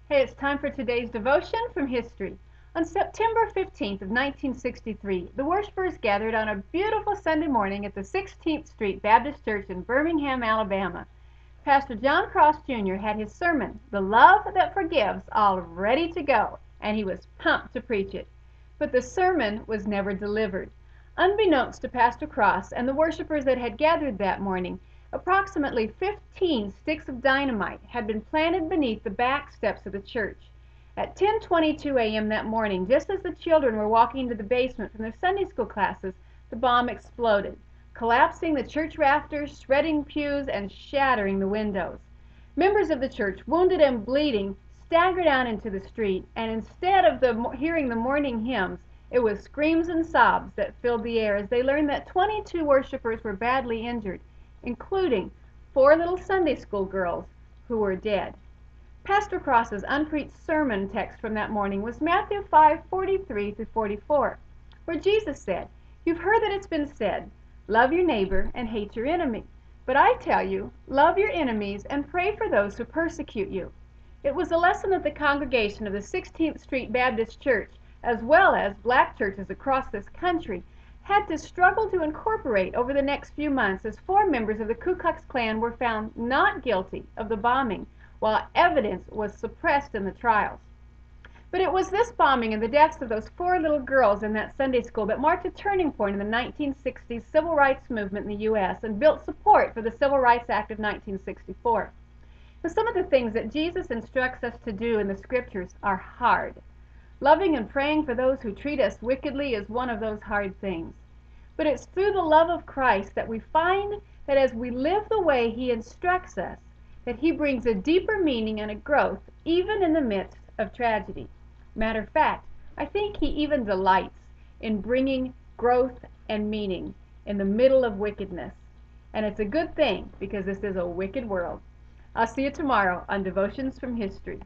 Hey, it's time for today's devotion from history. On September 15th of 1963, the worshipers gathered on a beautiful Sunday morning at the 16th Street Baptist Church in Birmingham, Alabama. Pastor John Cross Jr. had his sermon, The Love That Forgives, all ready to go, and he was pumped to preach it. But the sermon was never delivered. Unbeknownst to Pastor Cross and the worshipers that had gathered that morning, approximately 15 sticks of dynamite had been planted beneath the back steps of the church. At 10:22 a.m. that morning, just as the children were walking to the basement from their Sunday school classes, the bomb exploded, collapsing the church rafters, shredding pews, and shattering the windows. Members of the church, wounded and bleeding, staggered out into the street, and instead of hearing the morning hymns, it was screams and sobs that filled the air as they learned that 22 worshipers were badly injured, including 4 little Sunday school girls who were dead. Pastor Cross's unpreached sermon text from that morning was Matthew 5:43-44, where Jesus said, "You've heard that it's been said, love your neighbor and hate your enemy. But I tell you, love your enemies and pray for those who persecute you." It was a lesson that the congregation of the 16th Street Baptist Church, as well as black churches across this country, had to struggle to incorporate over the next few months as 4 members of the Ku Klux Klan were found not guilty of the bombing, while evidence was suppressed in the trials. But it was this bombing and the deaths of those 4 little girls in that Sunday school that marked a turning point in the 1960s civil rights movement in the U.S. and built support for the Civil Rights Act of 1964. But some of the things that Jesus instructs us to do in the scriptures are hard. Loving and praying for those who treat us wickedly is one of those hard things. But it's through the love of Christ that we find that as we live the way He instructs us, that He brings a deeper meaning and a growth even in the midst of tragedy. Matter of fact, I think He even delights in bringing growth and meaning in the middle of wickedness. And it's a good thing because this is a wicked world. I'll see you tomorrow on Devotions from History.